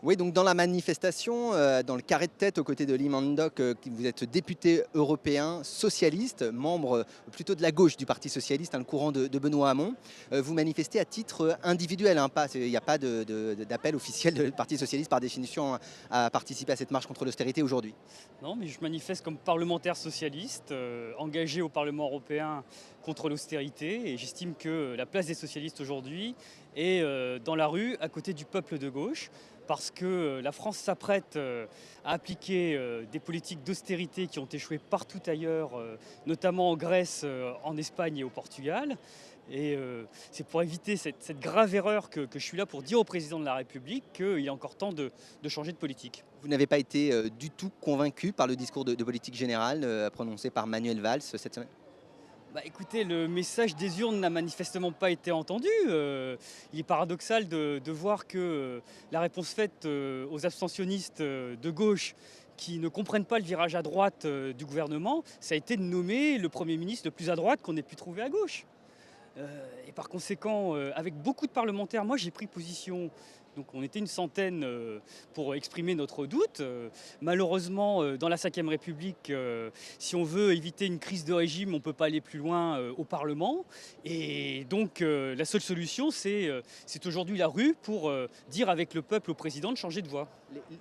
Oui, donc dans la manifestation, dans le carré de tête aux côtés de Lee Mandoc, vous êtes député européen socialiste, membre plutôt de la gauche du Parti socialiste, hein, le courant de Benoît Hamon. Vous manifestez à titre individuel, hein, il n'y a pas d'appel officiel du Parti socialiste par définition à participer à cette marche contre l'austérité aujourd'hui. Non, mais je manifeste comme parlementaire socialiste, engagé au Parlement européen contre l'austérité. Et j'estime que la place des socialistes aujourd'hui est dans la rue, à côté du peuple de gauche, parce que la France s'apprête à appliquer des politiques d'austérité qui ont échoué partout ailleurs, notamment en Grèce, en Espagne et au Portugal. Et c'est pour éviter cette grave erreur que je suis là pour dire au président de la République qu'il est encore temps de changer de politique. Vous n'avez pas été du tout convaincu par le discours de politique générale prononcé par Manuel Valls cette semaine? Bah, écoutez, le message des urnes n'a manifestement pas été entendu. Il est paradoxal de voir que la réponse faite aux abstentionnistes de gauche qui ne comprennent pas le virage à droite du gouvernement, ça a été de nommer le Premier ministre le plus à droite qu'on ait pu trouver à gauche. Et par conséquent, avec beaucoup de parlementaires, moi j'ai pris position. Donc on était une centaine pour exprimer notre doute. Malheureusement, dans la Ve République, si on veut éviter une crise de régime, on ne peut pas aller plus loin au Parlement. Et donc la seule solution, c'est aujourd'hui la rue pour dire avec le peuple au président de changer de voie.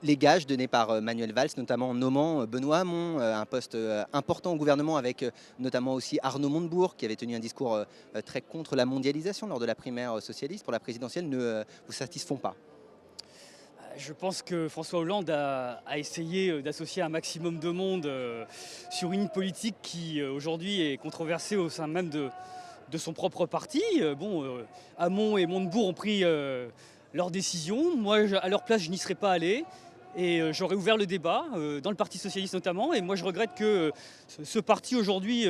Les gages donnés par Manuel Valls, notamment en nommant Benoît Hamon, un poste important au gouvernement avec notamment aussi Arnaud Montebourg qui avait tenu un discours très contre la mondialisation lors de la primaire socialiste pour la présidentielle, ne vous satisfont pas? Je pense que François Hollande a essayé d'associer un maximum de monde sur une politique qui aujourd'hui est controversée au sein même de son propre parti. Hamon et Montebourg ont pris leur décision. Moi, à leur place, je n'y serais pas allé. Et j'aurais ouvert le débat, dans le Parti socialiste notamment. Et moi, je regrette que ce parti aujourd'hui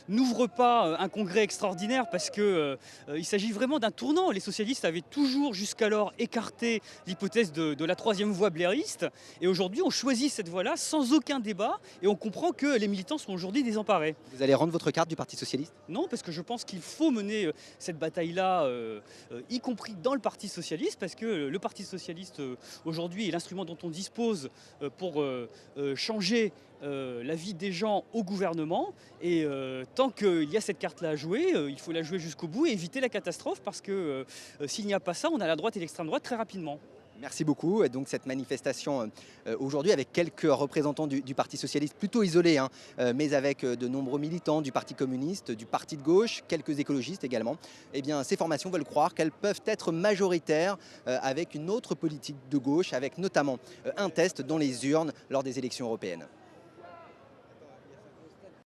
n'ouvre pas un congrès extraordinaire parce qu'il s'agit vraiment d'un tournant. Les socialistes avaient toujours jusqu'alors écarté l'hypothèse de la troisième voie blairiste. Et aujourd'hui, on choisit cette voie-là sans aucun débat. Et on comprend que les militants sont aujourd'hui désemparés. Vous allez rendre votre carte du Parti socialiste? Non, parce que je pense qu'il faut mener cette bataille-là, y compris dans le Parti socialiste, parce que le Parti socialiste aujourd'hui est l'instrument dont on dispose pour changer la vie des gens au gouvernement. Et tant qu'il y a cette carte-là à jouer, il faut la jouer jusqu'au bout et éviter la catastrophe, parce que s'il n'y a pas ça, on a la droite et l'extrême droite très rapidement. Merci beaucoup. Et donc cette manifestation aujourd'hui avec quelques représentants du Parti socialiste plutôt isolés, hein, mais avec de nombreux militants du Parti communiste, du Parti de gauche, quelques écologistes également. Eh bien, ces formations veulent croire qu'elles peuvent être majoritaires avec une autre politique de gauche, avec notamment un test dans les urnes lors des élections européennes.